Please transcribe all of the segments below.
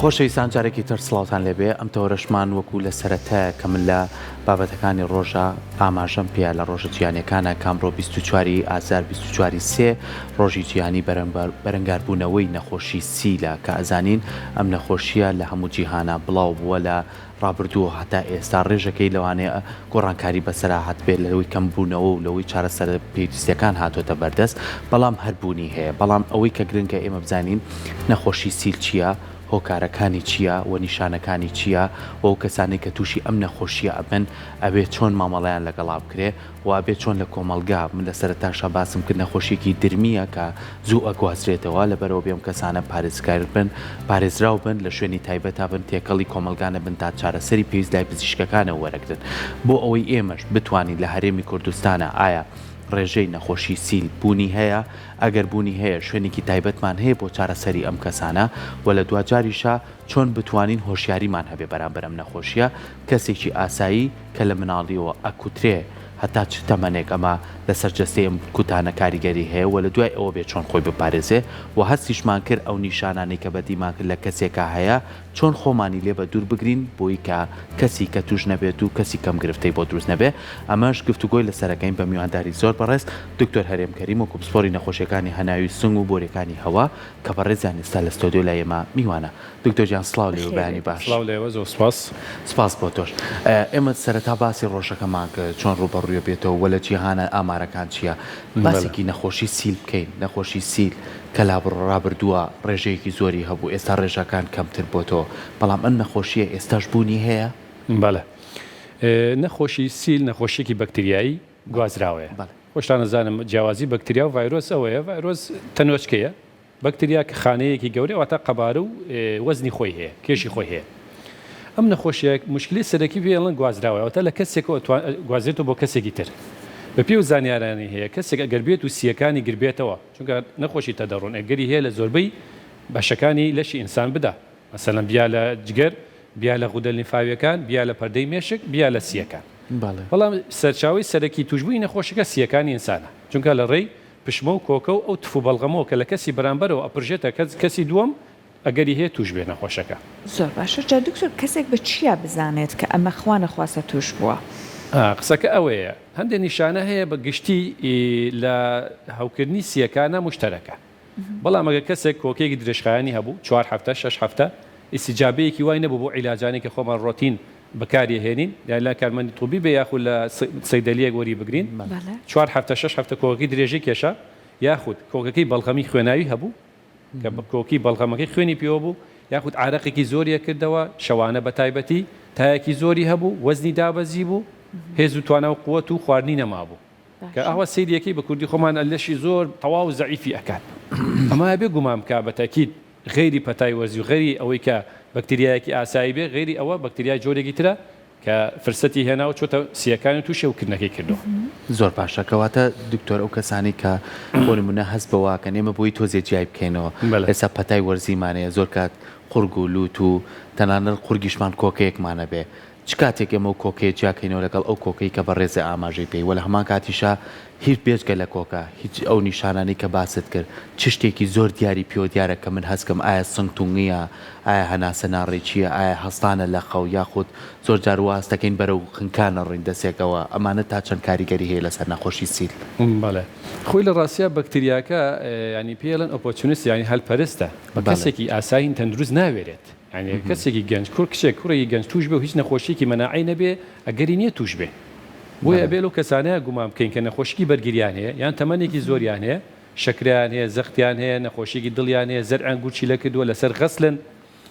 خۆشەویستان جارێکی تر سڵاوتان لێبێ ئەم تەوەرەشمان وەکو لە سەرەتایە کە من لە بابەتەکانی ڕۆژە ئاماژەم پێیا لە ڕۆژە جیهانیەکانە کامڕۆ 24 ئازار 24 سێ ڕۆژی جیهانی بەرەنگاربوونەوەی نەخۆشی سیلە کە ئەزانین ئەم نەخۆشیە لە هەموو جیهانە بڵاو بووە لە ڕابردووە هەتا ئێستا ڕێژەکەی لەوانەیە گۆڕانکاری بەسەراحەت بێت لەوەی کەمبوونەوە و لەوەی چارەسەر پێویستیەکان هاتۆتە بەردەست بەڵام هەربوونی هەیە بەڵام ئەوەی کە گرنگە ئێمە بزانین نەخۆشی سیل چییە؟ هۆکارەکانی چییە و نیشانەکانی چییە و ئەو کەسانی کە تووشی ئەم نەخۆشیە ئەبن ئەبێت چۆن مامەڵیان لەگەڵا بکرێ و ئەبێت چۆن لە کۆمەلگا من لە سەرەتاشا باسم کرد نەخۆشیێکی درمیە کە زوو ئەگوازرێتەوە لەبەرەوە بێم کەسانە پارێزکار بن پارێزراو بن لە شوێنی تایبەتا بن تێکەڵی کۆمەلگانە بن تا چارەسەری پێویست لای پزیشکەکانە وەرەگرن بۆ ئەوەی ئێمەش بتوانین لە هەرێمی کوردستانە ئایا ڕێژەی نەخۆشی سیل بوونی هەیە ئەگەر بوونی هەیە شوێنێکی تایبەتمان هەیە بۆ چارەسەری ئەم کەسانە و لە دوجاریشە چۆن بتوانین هۆشیاریمان هەبێ بەرامبەر ئەم نەخۆشیە کەسێکی ئاسایی کە لە مناڵیەوە ئەکوترێ هەتا چ تەمەنێک ئەمە لەسەر جەستەی ئەم کوتانە کاریگەری هەیە و لە دوای ئەوە بێت چۆن خۆی بپارێزێ و هەستیشمان کرد ئەو نیشانانی کە بەدیمان کرد لە کەسێکە هەیە چۆن خۆمانی لێ بە دوور بگرین بۆی کە کەسی کە توش نەبێت و کەسی کەم گرفتەی بۆ دروست نەبێ ئەمەش گفتوگۆی لەسەرەکەین بە میوانداری زۆر بەڕێز دکتۆر هەرێمکەریم و کوپسپۆری نەخۆشیەکانی هەناوی سنگ و بۆرەکانی هەوا کە بەڕێزیان ئێستا لە ستۆدیۆ لای ئێمە میوانە دکتۆر جیان سڵاو لێ و بەیانی باش سڵاو لێوە زۆر سپاس سپاس بۆ تۆش ئێمە سەرەتا باسی ڕۆژەکەمان کرد چۆن ڕوبەڕوویە بێتەوە وە لە جیهانە ئامارەکان چییە باسێکی نەخۆشی سیل بکەین نەخۆشی سیل کە ڕابردووە ڕێژەیەکی زۆری هەبوو ئێستا ڕێژەکان کەمتر بۆ تۆ بەڵام ئەم نەخۆشیە ئێستاش بوونی هەیە بەڵێ نەخۆشی سیل نەخۆشیێکی بەکتریایی گوازراوەیە خۆشتان نەزانم جیاوازی بەکتریا و ڤایرۆس ئەوەیە ڤایرۆس تەنۆچکەیە بەکتریا کە خانەیەکی گەورەی واتە قەبارە و وەزنی خۆی هەیە کێشی خۆی هەیە ئەم نەخۆشیە مشکلی سەرەکی پێڵەن گوازراوەوەتە لە کەسێکەوە گوازرێتەوە بۆ کەسێکی تر بە پێ و زانیارانی هەیە کەسێک ئەگەر بێت و سیەکانی گربێتەوە چونکە نەخۆشی تەدەڕۆن ئەگەری هەیە لە زۆربەی بەشەکانی لەشی ئینسان بدا مەسەلەن بیا لە جگەر بیا لە غودە لیمفاویەکان بیا لە پەردەی مێشک بیا لە سیەکان بەڵام سەرچاوی سەرەکی توشبووی نەخۆشیەکە سیەکانی ئینسانە چونکە لە ڕێی پشمە و کۆکە و ئەو تف و بەڵغەمەوە کە لە کەسی بەرامبەرەوە ئەپڕژێتە کەسی دووەم ئەگەری هەیە توش بێ نەخۆشەکە زۆر باشە جا دکتۆر کەسێک بە چیا بزانێت کە ئەمە خوا نەخواستە توش بووە قسەکە ئەوەیە هەندێک نیشانە هەیە بە گشتی لە هەوکردنی سیەکانە مشتەرەکە بەڵام ئەگە کەسێک کۆکێکی درێژخایانی هەبوو 4 هەفتە 6 هەفتە ئیسیجابەیەکی وای نەبوو بۆ عیلاجانی کە خۆمان ڕۆتین بەکاری هێنین یان لە کارمەندی طبی بێ یاخود لە سەیدەلیەک وەری بگرین 4 هەفتە 6 هەفتە کۆکەکەی درێژی کێشە یاخود کۆکەکەی بەڵغەمی خوێناوی هەبوو کە کۆکی بەڵغەمەکەی خوێنی پێوە بوو یاخود عارەقێکی زۆریە کردەوە شەوانە بە تایبەتی تایەکی زۆری هەبوو وەزنی دابەزی بوو هێز و توانە و قووەت و خواردنی نەمابوو کە ئەوە سەیریەکەی بە کوردی خۆمان لەشی زۆر تەواو زەعیفی ئەکات ئەمە بێ گومان بکە بە تاکید غەیری پەتای وەرزی و غەیری ئەوەی کە بەکتریایەکی ئاسایی بێ غەیری ئەوە بەکتریای جۆرێکی ترە کە فرسەتی هێنا و چۆتە سیەکانی تووشێ و کردنەکەی کردو زۆر باشەکەواتە دکتۆر ئەو کەسانی کە بۆ نمونە هەست بەوە کە نێمە بۆی تۆزێ جیای بکەینەوە ئێستا پەتای وەرزیمانەیە زۆر کات قورگ و لووت و تەنانەت قورگیشمان کۆکەیەکمانە بێ چ کاتێک ئێمە و کۆکەیە جیاکەینەوە لەگەڵ ئەو کۆکەی کە بە ڕێزە ئاماژەی پێی وە لە هەمان کاتیشە هیچ بێجگە لە کۆکە هیچ ئەو نیشانانی کە باست کرد چ شتێکی زۆر دیاری پێوە دیارە کە من هەستکەم ئایا سنگتونگیە ئایا هەناسە ناڕێکیە ئایا هەستانە لە خەو یاخود زۆر جار واستەکەین بەرەو خنکانە ڕین دەسێکەوە ئەمانە تا چەند کاریگەری هەیە لەسەر نەخۆشی سیل بەڵێ خۆی لە ڕاستیە بەکتریاکە ینی پێڵەن ئۆپۆرچونیست ینی هەلپەرستە بە کەسێکی ئاساین تەندروست ناوێرێت ینی کەسێکی گەنج کوڕ کچێک کوڕی گەنج توش بێ و هیچ نەخۆشیێکی مەناعی نەبێ ئەگەری نییە توش بێ بۆیە ئەبێ و کەسانەیە گومان بکەین کە نەخۆشیی بەرگریان هەیە یان تەمەنێکی زۆریان هەیە شەکریان هەیە زەختیان هەیە نەخۆشیێکی دڵیان هەیە زەرعان گوچی لە کردووە لەسەر غەسلن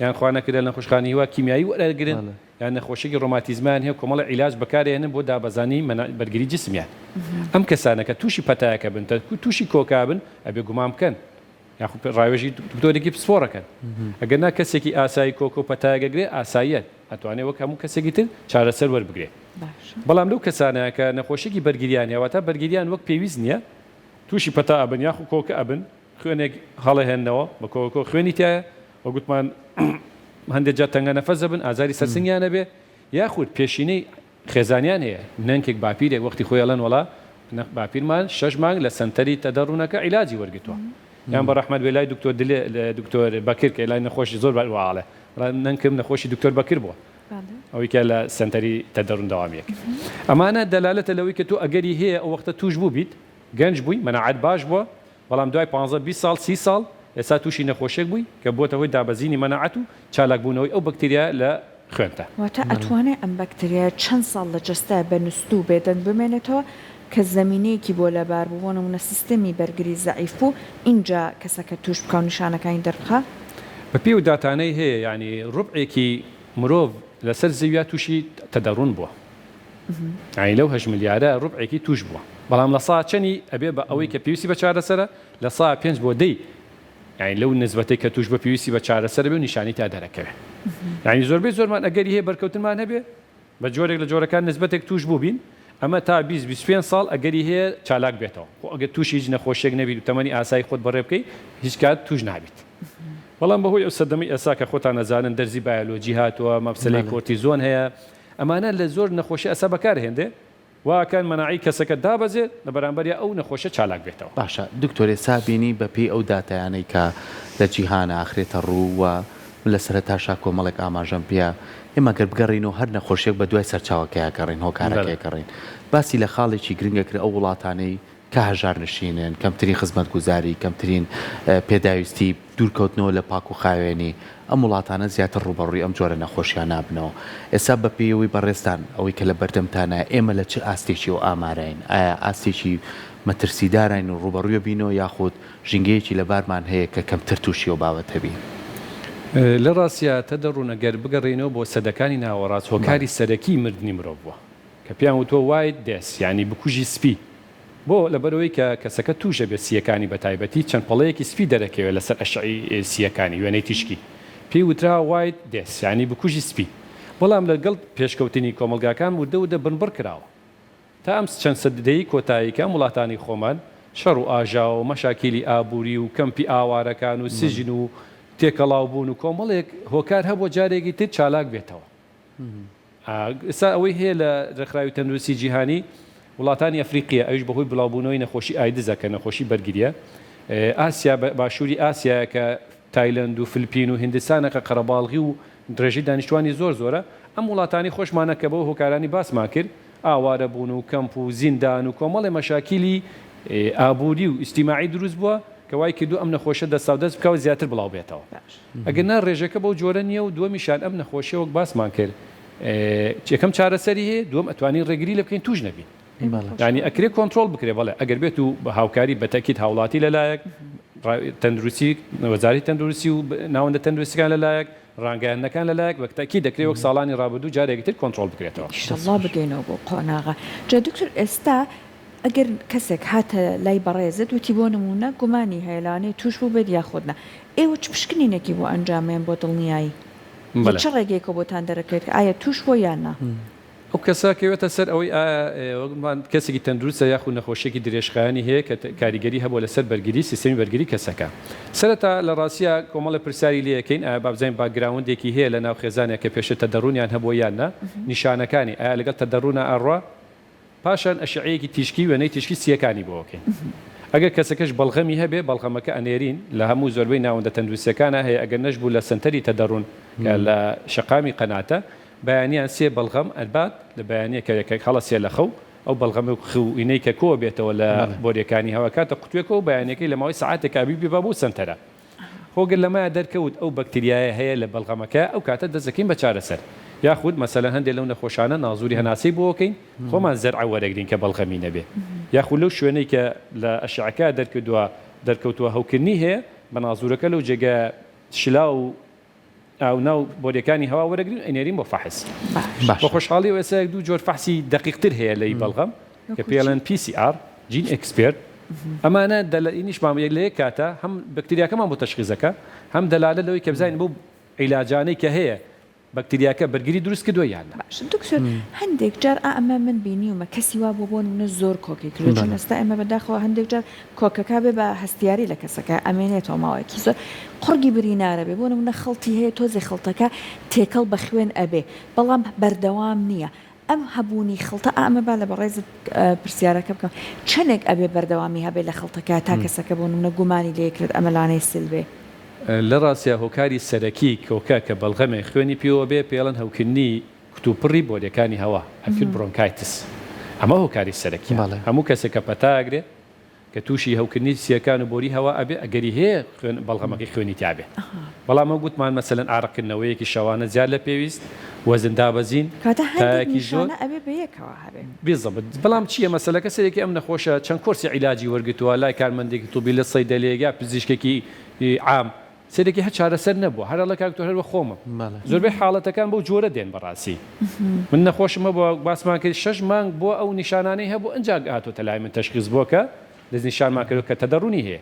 یان خوا نەکردە نەخۆشخانەی هیوا کیمیایی وەرەگرن یان نەخۆشیێکی ڕۆماتیزمان هەیە کۆمەڵە عیلاج بەکارهێنن بۆ دابەزانی بەرگری جسمیان ئەم کەسانە کە تووشی پەتایەکە بن تووشی کۆکا بن ئەبێ گومان بکەن یاخود ڕاوێژی دکتۆرێکی پسپۆڕەکەن ئەگەر نا کەسێکی ئاسایی کۆکە و پەتایەگەگرێ ئاساییەت ئەتوانێت وەک هەموو کەسێکی تر چارەسەر وەربگرێ بەڵام لەو کەسانەیە کە نەخۆشیێکی بەرگریان هێواتە بەرگریان وەک پێویست نییە تووشی پەتا ئەبن یاخود کۆکە ئەبن خوێنێک هەڵەهێننەوە بە کۆکۆ خوێنی تایە وە گوتمان هەندێک جا تەنگە نەفەس دەبن ئازاری سەرسنگیانە بێ یاخود پێشینەی خێزانیان هەیە نەنکێک باپیرێک وەختی خۆی ئەڵەن وڵا باپیرمان 6 مانگ لە سنتەری تەدەڕوونەکە عیلاجی وەرگتووە یان بە ڕەحمەت وێلای دکتۆر بەکر کە لای نەخۆشی زۆر بەواڵێ ننکەم نەخۆشی دکتۆر بەکر بووە ئەوەی کە لە سنتەری تەدەڕون داوامیەک ئەمانە دەلالەتە لەوەی کە تۆ ئەگەری هەیە ئەو وەختە توش بوو بیت گەنج بووی مەناعەت باش بووە بەڵام دوای 15 ساڵ 30 ساڵ ئێستا تووشی نەخۆشیێک بووی کە بۆتە هۆی دابەزینی مەناعەت و چالاکبوونەوەی ئەو بەکتریا لە خوێنتە واتە ئەتوانێت ئەم بەکتریای چەند ساڵ لە جستە بە نووسوو بێدەنگ بمێنێتەوە کە زمینەیەکی بۆ لەبار بوو نمونە سیستەمی بەرگری زەعیف بوو اینجا کەسەکە توش بکە نیشانەکانی دەربخە بە پێی و داتانەی هەیە ینی ڕوبعێکی مرۆڤ لەسەر زەویە تووشی تەدەڕون بووە ئاین لەو 8 ملیارە ڕوبعێکی توش بووە بەڵام لە سا چەندی ئەبێ بە ئەوەی کە پێویستی بە چارەسەرە لە سا 5 بۆ 10 یعنی لەو نسبەتەی کە توش بە پێویستی بە چارەسەر بێ و نیشانی تا دەرەکەوێت یعنی زۆربەی زۆرمان ئەگەری هەیە بەرکەوتنمان هەبێ بە جۆرێک لە جۆرەکان نسبەتێک توش بوو بین ئەمە تا 20-25 ساڵ ئەگەری هەیە چالاک بێتەوە خۆ ئەگەر تووشی هیچ نەخۆشیێک نەبیت و تەمەنی ئاسایی خۆت بەڕێ بکەیت هیچ کات توش نابیت بەڵام بەهۆی ئەو سەردەمی ئێستا کە خۆتان نەزانن دەرزی بایۆلۆجی هاتووە مەبسەلەی کۆرتیزۆن هەیە ئەمانە لە زۆر نەخۆشی ئەسا بەکارهێندێ واکەن مەناعی کەسەکە دابەزێت لە بەرامبەریە ئەو نەخۆشە چالاک بێتەوە باشە دکتۆرێ سابینی بەپی ئەو داتایانەی کە لە جیهانە ئاخرێتە ڕوو و لە سەرەتاشا کۆمەڵێک ئاماژەم پێە ئێمە گەر بگەڕینەوە هەر نەخۆشیێک بە دوای سەرچاوەکەیەکەڕین هۆکارەکەیکەڕین باسی لە خاڵێکی گرنگە کرد ئەو وڵاتانەی کە هەژار نشینن کەمترین خزمەتگوزاری کەمترین پێداویستی دوورکەوتنەوە لە پاک و خاوێنی ئەم وڵاتانە زیاتر ڕوبەڕووی ئەم جۆرە نەخۆشیان نابنەوە ئێستا بەپێیەوەی بەڕێستان ئەوەی کە لە بەردەمتانە ئێمە لە چه ئاستێکی و ئامارین ئایا ئاستێکی مەترسیدارین و ڕوبەڕوویە بینەوە یاخود ژینگەیەکی لە بارمان هەیە کە کەمتر تووشی و بابەت هەبی لە ڕاستە تەدەڕوونە گەر بگەڕێنەوە بۆ سەدەکانی ناوەڕاست هۆکاری سەرەکی مردنی مرۆڤ بووە کە پیان وتۆ وایت دەس ینی بکوژی سپی بۆ لەبەرەوەی کە کەسەکە تووشە بێت سیەکانی بە تایبەتی چەند پەڵەیەکی سپی دەرەکەوێت لەسەر ئەشعی سیەکانی وێنەی تیشکی پێی وترا وایت دەس ینی بکوژی سپی بەڵام لەگەڵ پێشکەوتنی کۆمەلگاکان وردە بنبڕ کراوە تا ئەم چەند سەدەی کۆتاییکە وڵاتانی خۆمان شەڕ و ئاژا و مەشاکیلی ئابووری و کەمپی ئاوارەکان و سژن و تێکەڵاو بوون و کۆمەڵێک هۆکار هەبوو جارێکی تر چالاک بێتەوە ئێستا ئەوەی هەیە لە ڕێکخراوی تەندروستی جیهانی وڵاتانی ئەفریقیە ئەوش بەهۆی بڵاوبوونەوەی نەخۆشی ئایدزە کە نەخۆشی بەرگریە ئاسیا باشووری ئاسیا کە تایلند و فلپین و هندستانەکە قەرەباڵغی و درێژی دانیشتوانی زۆر زۆرە ئەم وڵاتانی خۆشمانە کە بەو هۆکارانی باسمان کرد ئاوارە بوون و کەمپ و زیندان و کۆمەڵی مەشاکیلی ئابووری و ئیجتیماعی دروست بووە کە وای کردو ئەم نەخۆشە دەستاودەست بکەوە زیاتر بڵاو بێتەوە ئەگەر نا ڕێژەکە بەو جۆرە نییە و دووەمیشان ئەم نەخۆشیە وەک باسمان کرد یەکەم چارەسەری هەیە دووەم ئەتوانی ڕێگری لە بکەین توش نەبین ینی ئەکرێ کۆنتترۆل بکرێ بەڵێ ئەگەر بێت و بە هاوکاری بەتەکیت هاوڵاتی لەلایەک تەندروستی وەزاری تەندروستی و ناوەندە تەندروستیەکان لەلایەک ڕانگەیاندنەکان لەلایەک وەکتاکی دەکرێت وەک ساڵانی ڕابردوو جارێکی تر کۆنتترۆل بکرێتەوە ئینشەڵڵا بگەینەوە بۆ قۆناغا جا دکتۆر ئێستا ئەگەر کەسێک هاتە لای بەڕێزت وتی بۆ نمونە گومانی هەیەلانەی توش بوو بێت یاخودنا ئێوە چ پشکنینێکی بۆ ئەنجامێن بۆ دڵنیایی چ ڕێگەیەکە بۆتان دەرەکەوێت کە ئایا توش بۆ یاننا ئەو کەسە کەوێتە سەر ئەوەی کەسێکی تەندروستە یاخود نەخۆشیێکی درێژخایانی هەیە کە کاریگەری هەبوو لەسەر بەرگری سیستەمی بەرگری کەسەکە سەرەتا لە ڕاستیە کۆمەڵە پرسیاری لەکەین ئایا بابزین باگراوندێکی هەیە لە ناو خێزانێک کە پێشە تەدەڕونیان هەبوو یاننا نیشانەکانی ئایا لەگەڵ تەدەڕونە ئاڕوا پاشان ئەشعەیەکی تیشکی وێنەی تیشکی سیەکانی بۆکەین ئەگەر کەسەکەش بەڵغەمی هەبێ بەڵغەمەکە ئەنێرین لە هەموو زۆربەی ناوەندە تەندروستیەکانە هەیە ئەگەر نەشبوو لە سنتەری تەدەڕون کە لە شەقامی قەناتە بەیانیان سێ بەڵغەم ئەلبات لە بەیانەیەکە خەڵە سێ لە خەو ئەو بەڵغەمە خوینەی کە کۆ بێتەوە لە بۆریەکانی هەواکاتە قوتوێکەوە و بەیانەکەی لە ماوەی سەعاتێک ئابی بە بۆ سنتەرە خۆگەر لەمایە دەرکەوت ئەو بەکتریایە هەیە لە بەڵغەمەکە ئەو کاتە دەزەکەین بە چارەسەر یاخود مەسەلەن هەندێک لەو نەخۆشانە نازووری هەناسی بۆکەین خۆمان زەرع وەرەگرین کە بەڵغەمی نەبێ یاخود لەو شوێنەی کە لە ئەشعەکە دەرکەوتووە هەوکردنی هەیە بە نازوورەکە لەو جێگە شلا و ئەو ناو بۆریەکانی هەوا وەرەگرین ئەنێرین بۆ فەحس بە خۆشحاڵی و ئێستا دوو جۆر فەحسی دقیقتر هەیە لەی بەڵغەم کە پێڵێن PCR جین ئەکسپێرت ئەمانە دەلائینیشمان لە یەک کاتە هەم بەکتریاکەمان بۆ تەشخیزەکە هەم دەلالە لەوەی کە بزانین بۆ عیلاجانەی کە هەیە بەکتریاکە بەرگری دروست کردووە یاننا دکتۆر هەندێک جار ئەمە من بینیومە کەسی وا بۆ منە زۆر کۆکی کرد چون ئێستا ئێمە بەداخەوە هەندێک جار کۆکەکە بێ بە هەستیاری لە کەسەکە ئەمێنێتەوە ماوەیەکی زۆر قڕگی برینارە بێ بۆ نمونە خەڵتی هەیە تۆزی خەڵتەکە تێکەڵ بە خوێن ئەبێ بەڵام بەردەوام نییە ئەم هەبوونی خەڵتە ئەمە با لە بەڕێزت پرسیارەکە بکەم چەندێک ئەبێ بەردەوامی هەبێ لە خەڵتەکە تا کەسەکە بۆ نمونە گومانی لێکرد ئەمەلانەی سل بێ لە ڕاستە هۆکاری سەرەکی کۆکە کە بەڵغەمێ خوێنی پێوە بێ پێڵەن هەوکردنی کتوپڕی بۆریەکانی هەوا ئەفیل برۆنکایتس ئەمە هۆکاری سەرەکی هەموو کەسێک کە پەتاگرێت کە تووشی هەوکردنی سیەکان و بۆری هەوا ئەبێ ئەگەری هەیە بەڵغەمەکەی خوێنی تابێ بەڵام ئەو گوتمان مەسەلەن ئاڕکردنەوەیەکی شەوانە زیاد لە پێویست وەزن دابەزین تاکی زۆر ئەبێ بەیەکەوە هەبێ بێزەبت بەڵام چییە مەسەلەکە سەرێکی ئەم نەخۆشە چەند کۆرسی عیلاجی وەرگتووە لای کارمەندێکی توبی لە سەیدەلێگا پزیشکێکی عام سەرێکی هەر چارەسەر نەبووە هەر لە کاکتۆر هەر بە خۆمە زۆربەی حاڵەتەکان بەو جۆرە دێن بەڕاستی من نەخۆشمە بۆ باسمان کرد 6 مانگ بۆ ئەو نیشانانەی هەبوو ئەنج هاتۆتە لای من تەشخیص بۆکە دەست نیشانمان کرد کە تەدەڕوونی هەیە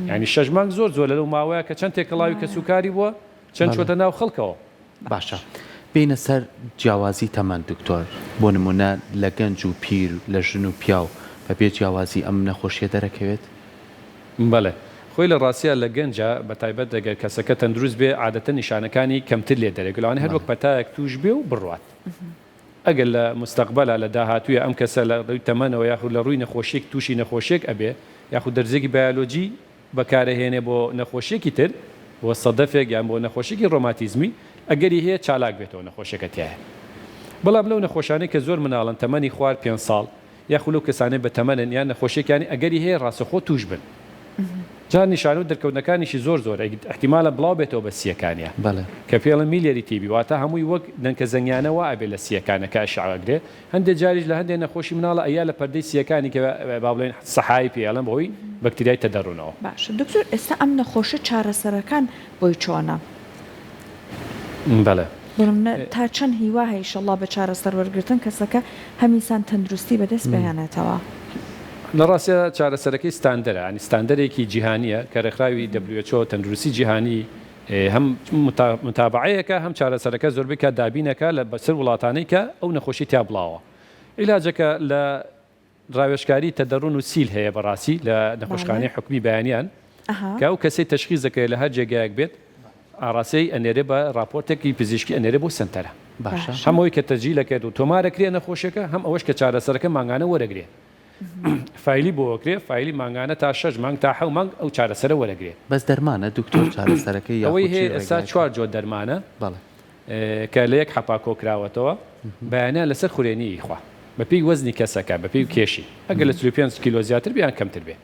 ینی 6 مانگ زۆر لەو ماوەیە کە چەند تێکەڵاوی کەسوکاری بووە چەند چۆتە ناو خەڵکەوە باشە بینە سەر جیاوازی تەمەند دکتۆر بۆ نمونە لە گەنج و پیر لە ژن و پیاو بەبێ جیاوازی ئەم نەخۆشیە دەرەکەوێت بەڵێ خۆی لە ڕاستیە لە گەنجە بە تایبەت دەگەر کەسەکە تەندروست بێ عادەتە نیشانەکانی کەمتر لێ دەرێگوڵانی هەر وەک پەتایەک توش بێ و بڕوات ئەگەر لە مستەقبەلە لە داهاتوویە ئەم کەسە لە ڕووی تەمەنەوە یاخود لە ڕووی نەخۆشیێک تووشی نەخۆشیێک ئەبێ یاخود دەرزێکی بایۆلۆجی بەکارەهێنێ بۆ نەخۆشیێکی تر بۆ سەدەفێک یان بۆ نەخۆشیێکی ڕۆماتیزمی ئەگەری هەیە چالاک بێتەوە نەخۆشیەکە تایە بەڵام لەو نەخۆشانەی کە زۆر مناڵن تەمەنی خوار 5 ساڵ یاخود لەو کەسانەی بە تەمەنن یان نەخۆشیەکانی ئەگەری هەیە ڕاستەخۆ توش بن جان نیشان و دەرکەوتنەکانیشی زۆر احتیمالە بڵاو بێتەوە بە سیەکانیە کە پێڵە میلیەری تیبی واتە هەمووی وەک دەنکە زەنگیانەوە ئەبێ لە سیەکانەکە شعاگرێ هەندێک جاریش لە هەندێک نەخۆشی مناڵە ئەیا لە پەردەی سیەکانی کە با بڵێن سەحای پێڵم بۆی بەکتریای تەدەڕونەوە باش دکتۆر ئێستا ئەم نەخۆشە چارەسەرەکان بۆی چۆنە بەڵێ تا چەند هیوا هەیە ئینشەڵڵا بە چارەسەر وەرگرتن کەسەکە هەمیسان تەندروستی بەدەست بهێنێتەوە لە ڕاستە چارەسەرەکەی ستاندەرە ینی ستاندەرێکی جیهانیە کە ڕێکخراوی WHO تەندروستی جیهانی هەم متابعەیەکە هەم چارەسەرەکە زۆربەی کە دابینەکە لە بەسەر وڵاتانەی کە ئەو نەخۆشی تیا بڵاوە عیلاجەکە لە ڕاوێژکاری تەدەڕون و سیل هەیە بەڕاستی لە نەخۆشخانەی حکومی بەیانیان کە ئەو کەسەی تەشخیص دەکرێت لە هەر جێگایەک بێت ئاڕاستەی ئەنێرێ بە راپۆرتێکی پزیشکی ئەنێرێ بۆ سنتەرە هەمەوەی کە تەجیلەکەێت و تۆمارەکرێ نەخۆشیەکە هەم ئەوەش کە چارەسەرەکە ماگانە وەرەگرێت فایلی بۆکرێ فایلی ماگانە تا 6 مانگ تا 7 مانگ ئەو چارەسەرە وەرەگرێت بەس دەرمانە دکتۆر چارەسەرەکەی ئەوەی هەیە ئێستا 4 جۆ دەرمانە کە لە یەک حەپا کۆکراوەتەوە بەیانیان لەسەر خوێنی خوا بەپێی وەزنی کەسەکە بەپێی کێشی ئەگەر لە 35 کیلۆ زیاتر بیان کەمتر بێ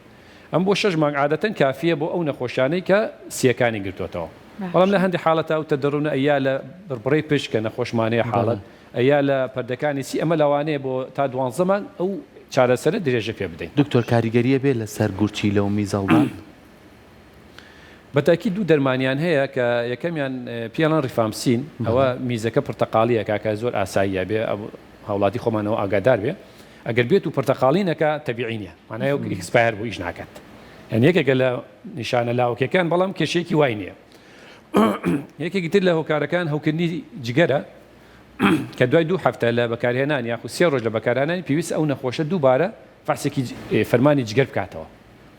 ئەم بۆ 6 مانگ عادەتەن کافیە بۆ ئەو نەخۆشانەی کە سیەکانی گرتوتەوە بەڵام لە هەندی حاڵەتە ئەو تەدەڕونە ئەیا لە بڕبڕی پشت کە نەخۆشمانەیە حاڵەت ئەیا لە پەردەکانی سی ئەمە لەوانەیە بۆ تا 12 مانگ ئەو چارەسەرە درێژە پێ بدەین دکتۆر کاریگەریە بێ لەسەر گورچی لەو میزەڵدان بەتاکی دوو دەرمانیان هەیە کە یەکەمیان پیاڵان ریفامسین ئەوە میزەکە پرتەقاڵیە کاکە زۆر ئاساییە بێ هاوڵاتی خۆمانەوە ئاگادار بێ ئەگەر بێت و پرتەقاڵینەکە تەبیعینە مانایە ئیکسپایر بۆ ئیش ناکات یعنی یەکێکە لە نیشانە لاوکەکان بەڵام کێشەیەکی وای نییە یەکێکی تر لە هۆکارەکان هەوکردنی جگەرە کە دوای 2 هەفتە لە بەکارهێنان یاخود 3 ڕۆژ لە بەکارهێنانی پێویست ئەو نەخۆشە دووبارە فحسێکی فەرمانی جگەر بکاتەوە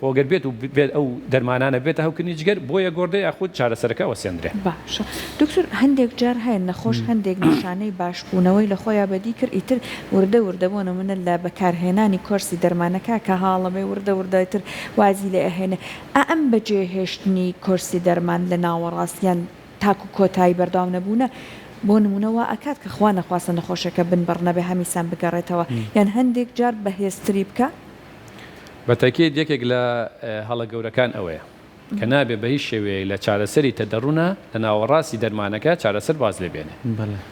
ئەگەر بێت و بێت ئەو دەرمانانە بێتە هەوکردنی جگەر بۆیە گۆردە یاخود چارەسەرەکە وەسێندرێ باشە دکتۆر هەندێک جار هەیە نەخۆش هەندێک نیشانەی باشبوونەوەی لە خۆیان بەدی کرد ئیتر وردەبوونە منە لە بەکارهێنانی کۆرسی دەرمانەکە کە هاڵەمەی وردەتر وازی لێ ئەهێنێ ئەم بەجێهێشتنی کۆرسی دەرمان لە ناوەڕاستیان تاکو کۆتایی بەرداوام نەبوونە بۆ نمونەوە ئەکات کە خوا نەخواستە نەخۆشەکە بنبڕنەبێ هەمیسان بگەڕێتەوە یان هەندێک جار بەهێزتری بکە بەتەکیت یەکێک لە هەڵە گەورەکان ئەوەیە کە نابێ بە هیچ شێوەیە لە چارەسەری تەدەڕونە لە ناوەڕاستی دەرمانەکە چارەسەر باز لێ بێنێ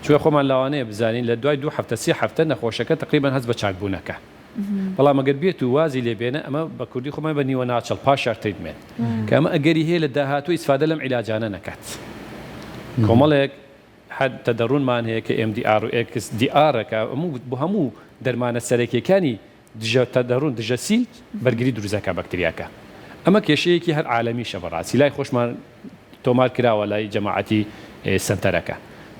چوە خۆمان لاوانەیە بزانین لە دوای 2 هەفتە 3 هەفتە نەخۆشەکە تقریبان هەست بە چاکبوونەکە بەڵام ئەگەر بێت و وازی لێ بێنە ئەمە بە کوردی خۆمان بە نیوە ناچەڵ پاشار تریتمنت کە ئەمە ئەگەری هەیە لە داهاتوو ئیسفادە لەم عیلاجانە نەکات کۆمەڵێک حد تەدەڕونمان هەیە کە MDR و XDR-ەکە بۆ هەموو دەرمانە سەرەکیەکانی دژە تەدەڕون دژە سیل بەرگری دروزەکە بەکتریاکە ئەمە کێشەیەکی هەر عالەمیشە بەڕاستی لای خۆشمان تۆمار کراوە لای جەماعەتی سنتەرەکە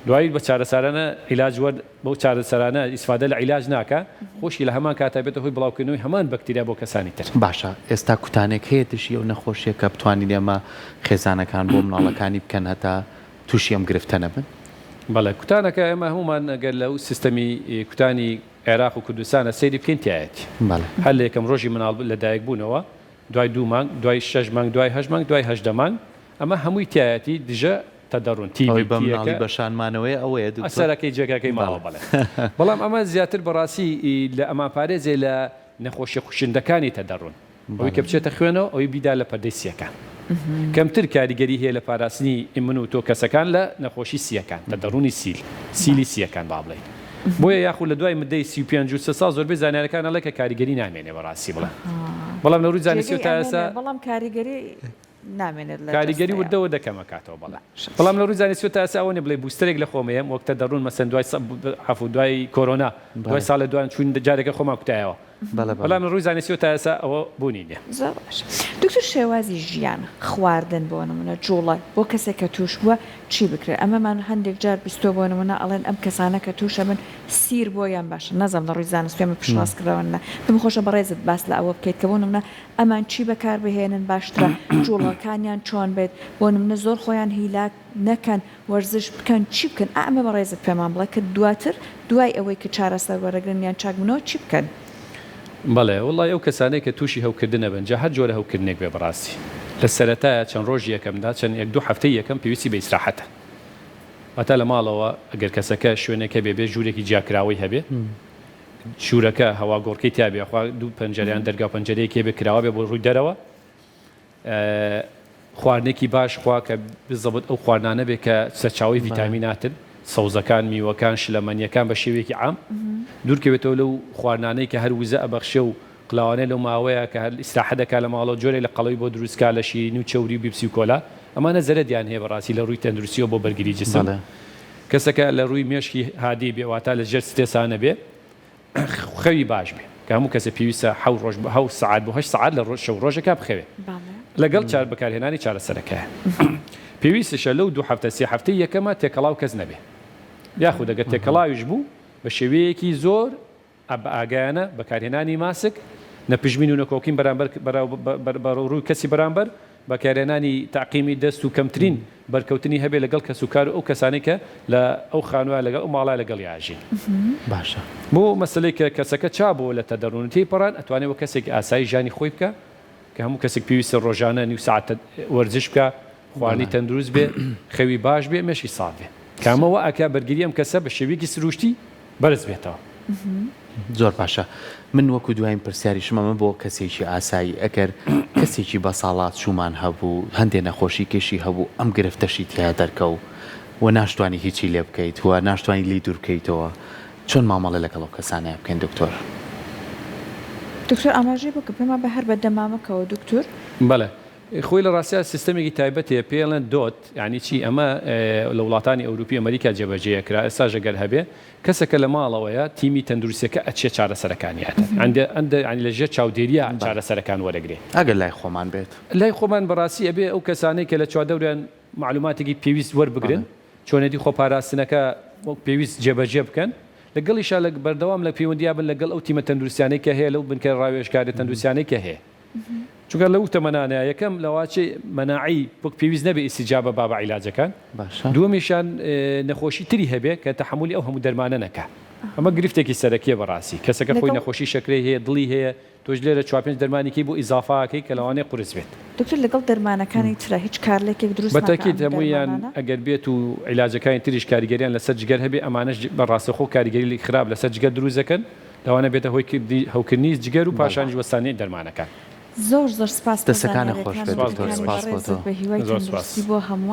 دوایی بە چارەسەرانە عیلاج وەرد بەو چارەسەرانە ئیسفادە لە عیلاج ناکە خۆشی لە هەمان کاتە بێتە هۆی بڵاوکردنەوەی هەمان بەکتریا بۆ کەسانی تر باشە ئێستا کوتانێک هەیە تشی ئەو نەخۆشیە کە بتوانین ئێمە خێزانەکان بۆ مناڵەکانی بکەن هەتا تووشی ئەم گرفتە نەبن بەڵێ کوتانەکە ئێمە هەمومان ئەگەر لەو سیستەمی کوتانی عێراق و کوردستانە سەیری بکەین تایەتی هەر لە یەکەم ڕۆژی مناڵ لەدایک بوونەوە دوای 2 مانگ دوای 6 مانگ دوای 8 مانگ دوای 8 مانگ ئەمە هەمووی تایەتی دژە تەدەڕون ئەوەی بە مناڵی بەشانمانەوەی ئەوەیە ئەسەرەکەی جێگاکەی ماوە بڵێ بەڵام ئەمە زیاتر بەڕاستی لە ئەما پارێزێ لە نەخۆشی خوشندەکانی تەدەڕون ئەوەی کە بچێتە خوێنەوە ئەوەی بیدا لە پەردەی سیەکان کەمتر کاریگەری هەیە لە پاراستنی من و تۆ کەسەکان لە نەخۆشی سیەکان تەدەڕوونی سیلی سیەکان با بڵێن بۆیە یاخود لە دوای مدەی 35 سال زۆربەی زانیارەکان ئەڵێ کە کاریگەری نامێنێ بەڕاستی بڵێ بەڵام لە ڕووی زانستی و تا ئێستا بەڵام کاریگەری نامێنێت کاریگەری وردەوە دەکەمەکاتەوە بەڵام لە ڕووی زانستی و تا ئێستا ئەوە بڵێ بوستەرێک لە خۆمەیە وەک تەدەڕوون مەسەن دوای کۆرۆنا دوای ساڵە دوان چوون جارێکە خۆمان کوتایەوە بەڵام لە ڕووی زانستی و تا ئێستا ئەوە بوونی نییە دکتۆر شێوازی ژیان خواردن بۆ نمونە جوڵە بۆ کەسێک کە توش بووە چی بکرێت ئەمەمان هەندێک جار بیستۆ بۆ نمونە ئەڵێن ئەم کەسانە کە توشە من سیر بۆیان باشە نەزم لە ڕووی زانستی ئەمە پشتڕاستکردەوەنە پێم خۆشە بەڕێزت باس لە ئەوە بکەیت کە بۆ نمونە ئەمان چی بەکار بهێنن باشترە جوڵەکانیان چۆن بێت بۆ نمونە زۆر خۆیان هیلاک نەکەن وەرزش بکەن چی بکەن ئەمە بەڕێزت پێمان بڵێ کە دواتر دوای ئەوەی کە چارەسەر وەرەگرن یان چاکبوونەوە چی بکەن بەڵێ وڵای ئەو کەسانەی کە تووشی هەوکردنە بن جا هەر جۆرە هەوکردنێک بێ بەڕاستی لە سەرەتایە چەند ڕۆژی یەکەمدا چەند 1-2 هەفتەی یەکەم پێویستی بە ئیستراحەتە واتە لە ماڵەوە ئەگەر کەسەکە شوێنێکە بێ ژوورێکی جیاکراوەی هەبێ شوورەکە هەوا گۆڕکەی تابێ خوا دوو پەنجەریان دەرگا پەنجەرەیەکی بێ کراوە بێ بۆ ڕووی دەرەوە خواردنێکی باش خوا کە بزەبت ئەو خواردانە بێ کە سەرچاوی ڤیتامیناتن سەوزەکان میوەکان شلەمەنیەکان بە شێوەیەکی عام دوورکەوێتەوە لەو خواردانەی کە هەر وزە ئەبەخشێ و قڵاوانەی لەو ماوەیە کە هەر ئیستراحەت دەکات لە ماڵەوە جۆرێک لە قەڵەوی بۆ دروستکار لە شیرینی و چەوری و بیبسی و کۆلا ئەمانە زەرەدیان هەیە بەڕاستی لە ڕووی تەندروستیەوە بۆ بەرگری جسم کەسەکە لە ڕووی مێشکی هادی بێ واتە لە ژێر ستێسانە بێ خەوی باش بێ کە هەموو کەسە پێویستە 7 ساعات بۆ 8 ساعات لە شەو ڕۆژێکا بخەوێ لەگەڵ چار بەکارهێنانی چارەسەرەکە پێویستشە لەو 2 هەفتە 3 هەفتەی یەکەمە تێکەڵاو کەس نەبێ یاخود ئەگەر تێکەڵاویش بوو بە شێوەیەکی زۆر ئاگایانە بەکارهێنانی ماسک نەپژمین و نەکۆکین بەرامبەر ڕووی کەسی بەرامبەر بەکارهێنانی تاقیمی دەست و کەمترین بەرکەوتنی هەبێ لەگەڵ کەس و کار و ئەو کەسانی کە لە ئەو خانووە لەگەڵ ئەو ماڵای لەگەڵ یاژین باشە بۆ مەسلەی کە کەسەکە چابوو لە تەدەڕونەتی پەڕان ئەتوانێت وە کەسێک ئاسایی ژانی خۆی بکە کە هەموو کەسێک پێویستە ڕۆژانە نیو ساعت وەرزش بکە خواردنی تەندروست بێ خەوی باش بێ مێشی ساڵ بێ کامەوە ئەکە بەرگری ئەم کەسە بە شێوەیەکی سروشتی بەرز بێتەوە زۆر باشە من وەکو دوایین پرسیاری شمەمە بۆ کەسێکی ئاسایی ئەگەر کەسێکی بە ساڵات چوومان هەبوو هەندێک نەخۆشی کێشی هەبوو ئەم گرفتەشی تیا دەرکە و ناشتوانی هیچی لێ بکەیت و ناشتوانی لی دوور بکەیتەوە چۆن مامەڵە لەگەڵ ئەو کەسانە بکەین دکتۆر ئاماژەی بۆ کە پێما بە هەر بەدەمامەکەەوە دکتۆر بەڵێ خۆی لە ڕاستیە سیستەمێکی تایبەتێ پێڵەن دۆت یعنی چی ئەمە لە وڵاتانی ئەوروپی ئەمریکا جێبەجێکرا ئێستا ژەگەر هەبێ کەسەکە لە ماڵەوەیە تیمی تەندروستیەکە ئەچێ چارەسەرەکانیاتە ئەندە لە ژێر چاودێریە چارەسەرەکان وەرەگرێ ئەگەر لای خۆمان بێت لای خۆمان بەڕاستی ئەبێ ئەو کەسانەی کە لە چوادەوریان معلوماتێکی پێویست وەربگرن چۆنێتی خۆپاراستنەکە پێویست جێبەجێ بکەن لەگەڵیشا لە بەردەوام لە پەیوەندیا بن لەگەڵ ئەو تیمە تەندروستیانەی کە هەیە لەو بنکە ڕاوێژکاری تەندروستیانەی کە هەیە چونکە لەو تەمەنانەیە یەکەم لەواچێ مەناعی پێویست نەبێ ئیسیجابە بابە عیلاجەکان دووەمیشان نەخۆشی تری هەبێ کە تەحملی ئەو هەموو دەرمانە نەکە ئەمە گرفتێکی سەرەکیە بەڕاستی کەسەکە خۆی نەخۆشی شەکرەی هەیە دڵی هەیە تۆش لێرە 4-5 دەرمانێکی بۆ ئیزافاکەی کە لەوانەیە قورس بێت دکتۆر لەگەڵ دەرمانەکانی ترە هیچ کارلێکێک دروست بەتەکیت هەمویان ئەگەر بێت و عیلاجەکانی تریش کاریگەریان لەسەر جگەر هەبێ ئەمانەش بەڕاستەخۆ کاریگەری خراپ لەسەر جگەر دروستەکەن لەوانە بێتە هۆی هەوکردنی جگەر و پاشانیش وەستانی دەرمانەکان زۆر سپاس دەستەکانە خۆش بێت بە هیوای تەندروستی بۆ هەمووان